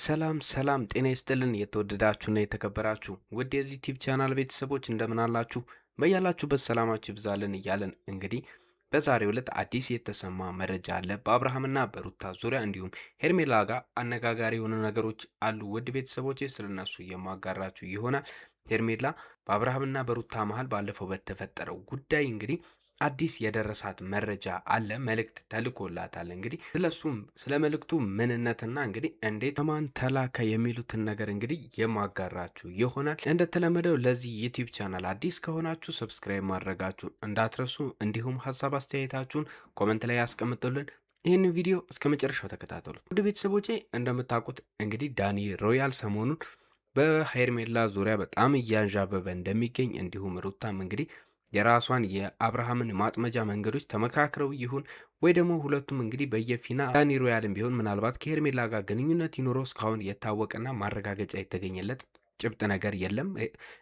ሰላም ጤና ይስጥልን የተወደዳችሁና የተከበራችሁ ውድ የዚህ ዩቲዩብ ቻናል ቤተሰቦች እንደምን አላችሁ? በያላችሁበት ሰላማችሁ ይብዛልን እያለን እንግዲህ በዛሬው ዕለት አዲስ የተሰማ መረጃ አለ። በአብርሃምና በሩታ ዙሪያ እንዲሁም ሄርሜላ ጋር አነጋጋሪ የሆኑ ነገሮች አሉ። ውድ ቤተሰቦች ስለነሱ የማጋራችሁ ይሆናል። ሄርሜላ በአብርሃምና በሩታ መሃል ባለፈው በተፈጠረው ጉዳይ እንግዲህ አዲስ የደረሳት መረጃ አለ። መልእክት ተልኮላታል። እንግዲህ ስለሱም ስለ መልእክቱ ምንነትና እንግዲህ እንዴት ማን ተላከ የሚሉትን ነገር እንግዲህ የማጋራችሁ ይሆናል። እንደተለመደው ለዚህ ዩቲዩብ ቻናል አዲስ ከሆናችሁ ሰብስክራይብ ማድረጋችሁ እንዳትረሱ፣ እንዲሁም ሀሳብ አስተያየታችሁን ኮመንት ላይ ያስቀምጡልን። ይህን ቪዲዮ እስከ መጨረሻው ተከታተሉት። ውድ ቤተሰቦቼ እንደምታውቁት እንግዲህ ዳኒ ሮያል ሰሞኑን በሄርሜላ ዙሪያ በጣም እያንዣበበ እንደሚገኝ እንዲሁም ሩታም እንግዲህ የራሷን የአብርሃምን ማጥመጃ መንገዶች ተመካክረው ይሁን ወይ ደግሞ ሁለቱም እንግዲህ በየፊና ዳኒ ሮያልም ቢሆን ምናልባት ከሄርሜላ ጋር ግንኙነት ይኖረው እስካሁን የታወቀና ማረጋገጫ የተገኘለት ጭብጥ ነገር የለም።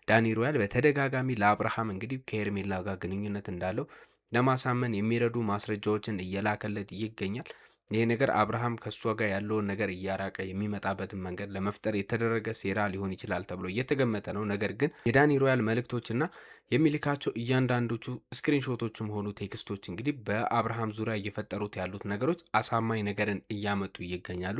ዳኒ ሮያል በተደጋጋሚ ለአብርሃም እንግዲህ ከሄርሜላ ጋር ግንኙነት እንዳለው ለማሳመን የሚረዱ ማስረጃዎችን እየላከለት ይገኛል። ይሄ ነገር አብርሃም ከሷ ጋር ያለውን ነገር እያራቀ የሚመጣበትን መንገድ ለመፍጠር የተደረገ ሴራ ሊሆን ይችላል ተብሎ እየተገመተ ነው። ነገር ግን የዳኒ ሮያል መልእክቶችና የሚልካቸው እያንዳንዶቹ ስክሪንሾቶችም ሆኑ ቴክስቶች እንግዲህ በአብርሃም ዙሪያ እየፈጠሩት ያሉት ነገሮች አሳማኝ ነገርን እያመጡ ይገኛሉ።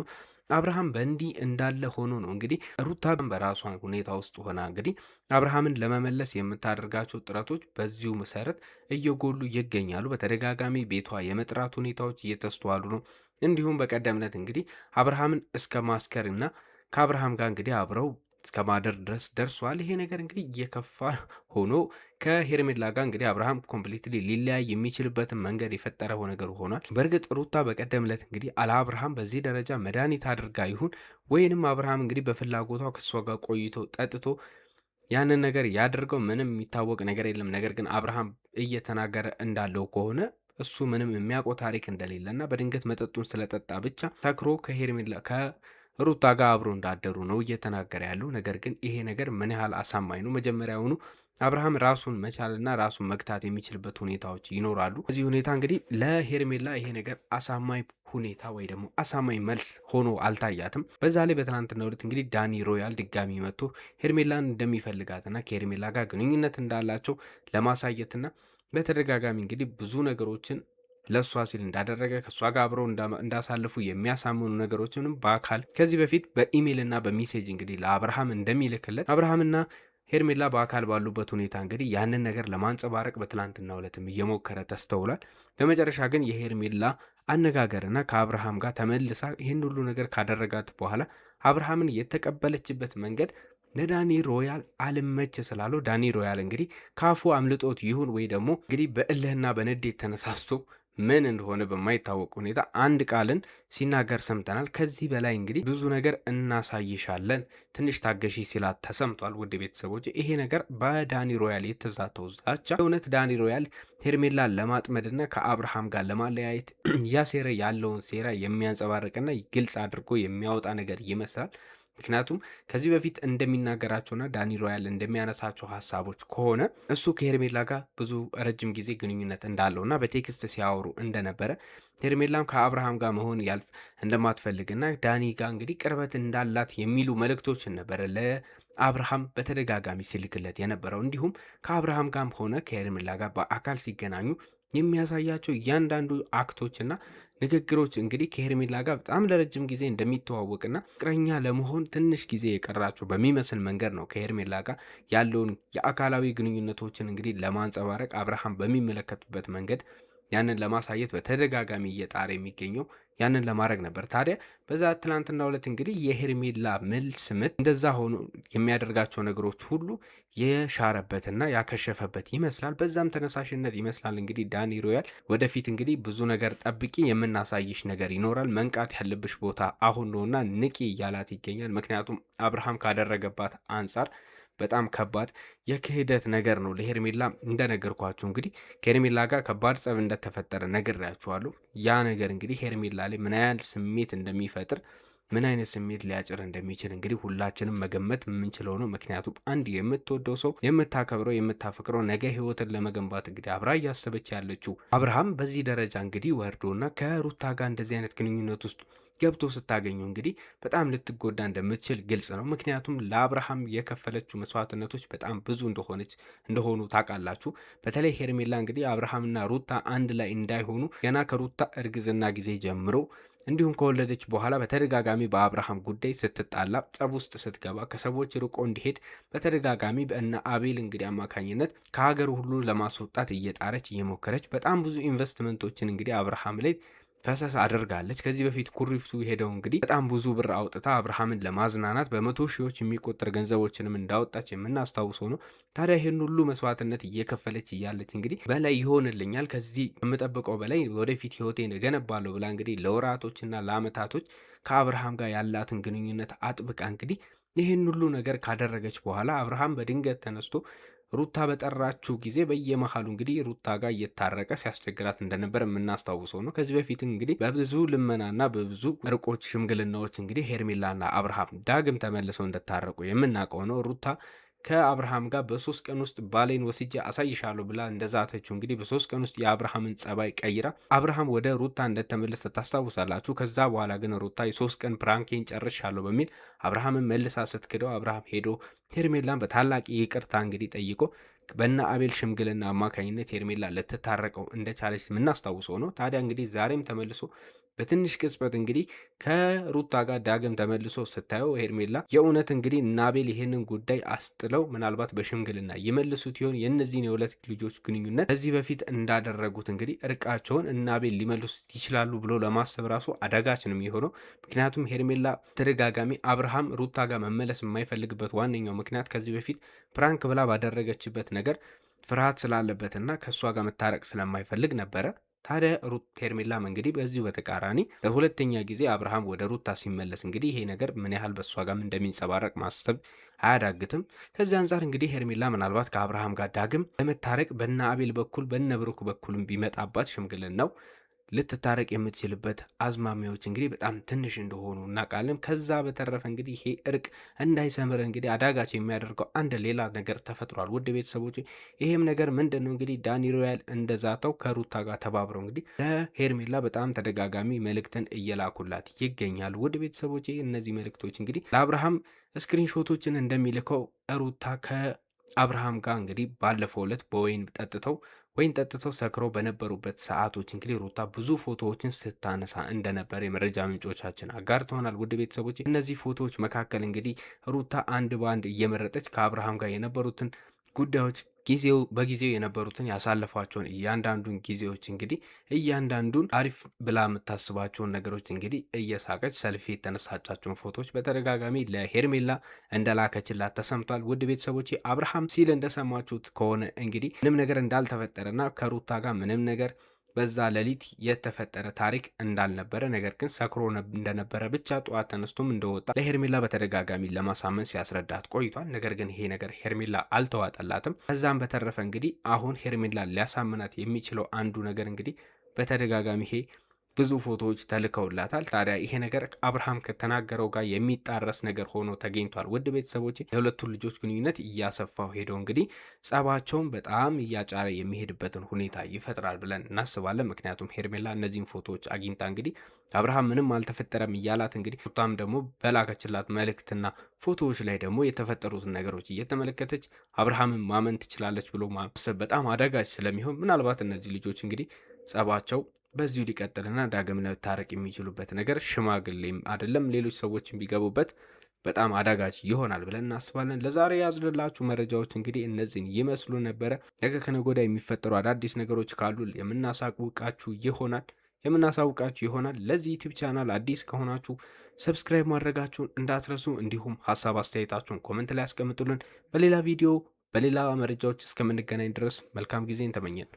አብርሃም በእንዲህ እንዳለ ሆኖ ነው እንግዲህ ሩታ በራሷ ሁኔታ ውስጥ ሆና እንግዲህ አብርሃምን ለመመለስ የምታደርጋቸው ጥረቶች በዚሁ መሰረት እየጎሉ ይገኛሉ። በተደጋጋሚ ቤቷ የመጥራት ሁኔታዎች እየተስተዋሉ ነው። እንዲሁም በቀደምነት እንግዲህ አብርሃምን እስከ ማስከር እና ከአብርሃም ጋር እንግዲህ አብረው እስከ ማደር ድረስ ደርሷል። ይሄ ነገር እንግዲህ እየከፋ ሆኖ ከሄርሜላ ጋር እንግዲህ አብርሃም ኮምፕሊትሊ ሊለያይ የሚችልበትን መንገድ የፈጠረው ነገር ሆኗል። በእርግጥ ሩታ በቀደምለት እንግዲህ አብርሃም በዚህ ደረጃ መድኃኒት አድርጋ ይሁን ወይንም አብርሃም እንግዲህ በፍላጎቷ ከሷ ጋር ቆይቶ ጠጥቶ ያንን ነገር ያደርገው ምንም የሚታወቅ ነገር የለም። ነገር ግን አብርሃም እየተናገረ እንዳለው ከሆነ እሱ ምንም የሚያውቀው ታሪክ እንደሌለና በድንገት መጠጡን ስለጠጣ ብቻ ተክሮ ከሄርሜላ ሩታ ጋር አብሮ እንዳደሩ ነው እየተናገረ ያለው። ነገር ግን ይሄ ነገር ምን ያህል አሳማኝ ነው? መጀመሪያውኑ አብርሃም ራሱን መቻልና ራሱን መግታት የሚችልበት ሁኔታዎች ይኖራሉ። በዚህ ሁኔታ እንግዲህ ለሄርሜላ ይሄ ነገር አሳማኝ ሁኔታ ወይ ደግሞ አሳማኝ መልስ ሆኖ አልታያትም። በዛ ላይ በትናንትናው ዕለት እንግዲህ ዳኒ ሮያል ድጋሚ መጥቶ ሄርሜላን እንደሚፈልጋትና ከሄርሜላ ጋር ግንኙነት እንዳላቸው ለማሳየትና በተደጋጋሚ እንግዲህ ብዙ ነገሮችን ለሷ ሲል እንዳደረገ ከሷ ጋር አብረው እንዳሳልፉ የሚያሳምኑ ነገሮችንም በአካል ከዚህ በፊት በኢሜይል እና በሜሴጅ እንግዲህ ለአብርሃም እንደሚልክለት አብርሃምና ሄርሜላ በአካል ባሉበት ሁኔታ እንግዲህ ያንን ነገር ለማንጸባረቅ በትላንትናው ዕለትም እየሞከረ ተስተውሏል። በመጨረሻ ግን የሄርሜላ አነጋገርና ከአብርሃም ጋር ተመልሳ ይህን ሁሉ ነገር ካደረጋት በኋላ አብርሃምን የተቀበለችበት መንገድ ለዳኒ ሮያል አልመች ስላለው ዳኒ ሮያል እንግዲህ ካፉ አምልጦት ይሁን ወይ ደግሞ እንግዲህ በእልህና በንዴት ተነሳስቶ ምን እንደሆነ በማይታወቅ ሁኔታ አንድ ቃልን ሲናገር ሰምተናል። ከዚህ በላይ እንግዲህ ብዙ ነገር እናሳይሻለን፣ ትንሽ ታገሺ ሲላት ተሰምቷል። ውድ ቤተሰቦች ይሄ ነገር በዳኒ ሮያል የተዛተው ዛቻ እውነት ዳኒ ሮያል ሄርሜላን ለማጥመድና ከአብርሃም ጋር ለማለያየት እያሴረ ያለውን ሴራ የሚያንጸባርቅና ግልጽ አድርጎ የሚያወጣ ነገር ይመስላል። ምክንያቱም ከዚህ በፊት እንደሚናገራቸውና ዳኒ ሮያል እንደሚያነሳቸው ሀሳቦች ከሆነ እሱ ከሄርሜላ ጋር ብዙ ረጅም ጊዜ ግንኙነት እንዳለውና በቴክስት ሲያወሩ እንደነበረ ሄርሜላም ከአብርሃም ጋር መሆን እንደማትፈልግና ዳኒ ጋር እንግዲህ ቅርበት እንዳላት የሚሉ መልእክቶችን ነበረ ለአብርሃም በተደጋጋሚ ሲልክለት የነበረው። እንዲሁም ከአብርሃም ጋርም ሆነ ከሄርሜላ ጋር በአካል ሲገናኙ የሚያሳያቸው እያንዳንዱ አክቶችና ንግግሮች እንግዲህ ከሄርሜላ ጋር በጣም ለረጅም ጊዜ እንደሚተዋወቅና ፍቅረኛ ለመሆን ትንሽ ጊዜ የቀራቸው በሚመስል መንገድ ነው ከሄርሜላ ጋር ያለውን የአካላዊ ግንኙነቶችን እንግዲህ ለማንጸባረቅ አብርሃም በሚመለከቱበት መንገድ ያንን ለማሳየት በተደጋጋሚ እየጣረ የሚገኘው ያንን ለማድረግ ነበር። ታዲያ በዛ ትናንትናው ዕለት እንግዲህ የሄርሜላ መልስ ምት እንደዛ ሆኖ የሚያደርጋቸው ነገሮች ሁሉ የሻረበትና ያከሸፈበት ይመስላል። በዛም ተነሳሽነት ይመስላል እንግዲህ ዳኒ ሮያል ወደፊት እንግዲህ ብዙ ነገር ጠብቂ፣ የምናሳይሽ ነገር ይኖራል፣ መንቃት ያለብሽ ቦታ አሁን ነውና ንቂ እያላት ይገኛል። ምክንያቱም አብርሃም ካደረገባት አንጻር በጣም ከባድ የክህደት ነገር ነው። ለሄርሜላ እንደነገርኳችሁ እንግዲህ ከሄርሜላ ጋር ከባድ ጸብ እንደተፈጠረ ነግሬያችኋለሁ። ያ ነገር እንግዲህ ሄርሜላ ላይ ምን ያህል ስሜት እንደሚፈጥር ምን አይነት ስሜት ሊያጭር እንደሚችል እንግዲህ ሁላችንም መገመት የምንችለው ነው። ምክንያቱም አንድ የምትወደው ሰው የምታከብረው የምታፈቅረው ነገ ህይወትን ለመገንባት እንግዲህ አብራ እያሰበች ያለችው አብርሃም በዚህ ደረጃ እንግዲህ ወርዶና ከሩታ ጋር እንደዚህ አይነት ግንኙነት ውስጥ ገብቶ ስታገኙ እንግዲህ በጣም ልትጎዳ እንደምትችል ግልጽ ነው። ምክንያቱም ለአብርሃም የከፈለችው መስዋዕትነቶች በጣም ብዙ እንደሆኑ ታውቃላችሁ። በተለይ ሄርሜላ እንግዲህ አብርሃምና ሩታ አንድ ላይ እንዳይሆኑ ገና ከሩታ እርግዝና ጊዜ ጀምሮ እንዲሁም ከወለደች በኋላ በተደጋጋሚ በአብርሃም ጉዳይ ስትጣላ፣ ጸብ ውስጥ ስትገባ፣ ከሰዎች ርቆ እንዲሄድ በተደጋጋሚ በእነ አቤል እንግዲህ አማካኝነት ከሀገር ሁሉ ለማስወጣት እየጣረች እየሞከረች በጣም ብዙ ኢንቨስትመንቶችን እንግዲህ አብርሃም ላይ ፈሰስ አድርጋለች። ከዚህ በፊት ኩሪፍቱ ሄደው እንግዲህ በጣም ብዙ ብር አውጥታ አብርሃምን ለማዝናናት በመቶ ሺዎች የሚቆጠር ገንዘቦችንም እንዳወጣች የምናስታውሰው ነው። ታዲያ ይህን ሁሉ መስዋዕትነት እየከፈለች እያለች እንግዲህ በላይ ይሆንልኛል፣ ከዚህ የምጠብቀው በላይ ወደፊት ህይወቴን እገነባለሁ ብላ እንግዲህ ለወራቶችና ለአመታቶች ከአብርሃም ጋር ያላትን ግንኙነት አጥብቃ እንግዲህ ይህን ሁሉ ነገር ካደረገች በኋላ አብርሃም በድንገት ተነስቶ ሩታ በጠራችው ጊዜ በየመሃሉ እንግዲህ ሩታ ጋር እየታረቀ ሲያስቸግራት እንደነበር የምናስታውሰው ነው። ከዚህ በፊት እንግዲህ በብዙ ልመናና በብዙ እርቆች፣ ሽምግልናዎች እንግዲህ ሄርሜላና አብርሃም ዳግም ተመልሰው እንደታረቁ የምናውቀው ነው። ሩታ ከአብርሃም ጋር በ3 ቀን ውስጥ ባሌን ወስጄ አሳይሻለሁ ብላ እንደዛተችው እንግዲህ በ3 ቀን ውስጥ የአብርሃምን ጸባይ ቀይራ አብርሃም ወደ ሩታ እንደተመለሰ ታስታውሳላችሁ። ከዛ በኋላ ግን ሩታ የ3 ቀን ፕራንኬን ጨርሻለሁ በሚል አብርሃምን መልሳ ስትክደው አብርሃም ሄዶ ሄርሜላን በታላቅ ይቅርታ እንግዲህ ጠይቆ በእነ አቤል ሽምግልና አማካኝነት ሄርሜላ ልትታረቀው እንደቻለች የምናስታውሰው ነው። ታዲያ እንግዲህ ዛሬም ተመልሶ በትንሽ ቅጽበት እንግዲህ ከሩታ ጋር ዳግም ተመልሶ ስታየው ሄርሜላ የእውነት እንግዲህ ናቤል ይህንን ጉዳይ አስጥለው ምናልባት በሽምግልና ይመልሱት ይሆን? የእነዚህን የሁለት ልጆች ግንኙነት ከዚህ በፊት እንዳደረጉት እንግዲህ እርቃቸውን ናቤል ሊመልሱት ይችላሉ ብሎ ለማሰብ ራሱ አዳጋች ነው የሚሆነው። ምክንያቱም ሄርሜላ ተደጋጋሚ አብርሃም ሩታ ጋር መመለስ የማይፈልግበት ዋነኛው ምክንያት ከዚህ በፊት ፕራንክ ብላ ባደረገችበት ነገር ፍርሃት ስላለበትና ከእሷ ጋር መታረቅ ስለማይፈልግ ነበረ። ታዲያ ሄርሜላም እንግዲህ በዚሁ በተቃራኒ ለሁለተኛ ጊዜ አብርሃም ወደ ሩታ ሲመለስ እንግዲህ ይሄ ነገር ምን ያህል በእሷ ጋር እንደሚንጸባረቅ ማሰብ አያዳግትም። ከዚህ አንጻር እንግዲህ ሄርሜላ ምናልባት ከአብርሃም ጋር ዳግም ለመታረቅ በነ አቤል በኩል በነ ብሩክ በኩልም ቢመጣባት ሽምግልናው ልትታረቅ የምትችልበት አዝማሚያዎች እንግዲህ በጣም ትንሽ እንደሆኑ እናውቃለን። ከዛ በተረፈ እንግዲህ ይሄ እርቅ እንዳይሰምር እንግዲህ አዳጋች የሚያደርገው አንድ ሌላ ነገር ተፈጥሯል። ውድ ቤተሰቦች ይሄም ነገር ምንድን ነው? እንግዲህ ዳኒ ሮያል እንደዛተው ከሩታ ጋር ተባብረው እንግዲህ ለሄርሜላ በጣም ተደጋጋሚ መልእክትን እየላኩላት ይገኛሉ። ውድ ቤተሰቦች እነዚህ መልእክቶች እንግዲህ ለአብርሃም ስክሪንሾቶችን እንደሚልከው ሩታ ከአብርሃም ጋር እንግዲህ ባለፈው ዕለት ወይን ጠጥተው ሰክረው በነበሩበት ሰዓቶች እንግዲህ ሩታ ብዙ ፎቶዎችን ስታነሳ እንደነበር የመረጃ ምንጮቻችን አጋርተውናል። ውድ ቤተሰቦች እነዚህ ፎቶዎች መካከል እንግዲህ ሩታ አንድ በአንድ እየመረጠች ከአብርሃም ጋር የነበሩትን ጉዳዮች በጊዜው የነበሩትን ያሳለፏቸውን እያንዳንዱን ጊዜዎች እንግዲህ እያንዳንዱን አሪፍ ብላ የምታስባቸውን ነገሮች እንግዲህ እየሳቀች ሰልፊ የተነሳቻቸውን ፎቶዎች በተደጋጋሚ ለሄርሜላ እንደላከችላት ተሰምቷል። ውድ ቤተሰቦች አብርሃም ሲል እንደሰማችሁት ከሆነ እንግዲህ ምንም ነገር እንዳልተፈጠረና ከሩታ ጋር ምንም ነገር በዛ ሌሊት የተፈጠረ ታሪክ እንዳልነበረ ነገር ግን ሰክሮ እንደነበረ ብቻ ጠዋት ተነስቶም እንደወጣ ለሄርሜላ በተደጋጋሚ ለማሳመን ሲያስረዳት ቆይቷል። ነገር ግን ይሄ ነገር ሄርሜላ አልተዋጠላትም። ከዛም በተረፈ እንግዲህ አሁን ሄርሜላ ሊያሳምናት የሚችለው አንዱ ነገር እንግዲህ በተደጋጋሚ ይሄ ብዙ ፎቶዎች ተልከውላታል። ታዲያ ይሄ ነገር አብርሃም ከተናገረው ጋር የሚጣረስ ነገር ሆኖ ተገኝቷል። ውድ ቤተሰቦች የሁለቱን ልጆች ግንኙነት እያሰፋው ሄደው እንግዲህ ጸባቸውን በጣም እያጫረ የሚሄድበትን ሁኔታ ይፈጥራል ብለን እናስባለን። ምክንያቱም ሄርሜላ እነዚህን ፎቶዎች አግኝታ እንግዲህ አብርሃም ምንም አልተፈጠረም እያላት እንግዲህ ሩታም ደግሞ በላከችላት መልእክትና ፎቶዎች ላይ ደግሞ የተፈጠሩትን ነገሮች እየተመለከተች አብርሃምን ማመን ትችላለች ብሎ ማሰብ በጣም አዳጋች ስለሚሆን ምናልባት እነዚህ ልጆች እንግዲህ ጸባቸው በዚሁ ሊቀጥልና ዳግም መታረቅ የሚችሉበት ነገር ሽማግሌም አይደለም ሌሎች ሰዎችን ቢገቡበት በጣም አዳጋች ይሆናል ብለን እናስባለን። ለዛሬ ያዝንላችሁ መረጃዎች እንግዲህ እነዚህን ይመስሉ ነበረ። ነገ ከነገ ወዲያ የሚፈጠሩ አዳዲስ ነገሮች ካሉ የምናሳውቃችሁ ይሆናል። ለዚህ ዩቲዩብ ቻናል አዲስ ከሆናችሁ ሰብስክራይብ ማድረጋችሁን እንዳትረሱ፣ እንዲሁም ሀሳብ አስተያየታችሁን ኮመንት ላይ ያስቀምጡልን። በሌላ ቪዲዮ በሌላ መረጃዎች እስከምንገናኝ ድረስ መልካም ጊዜን ተመኘን።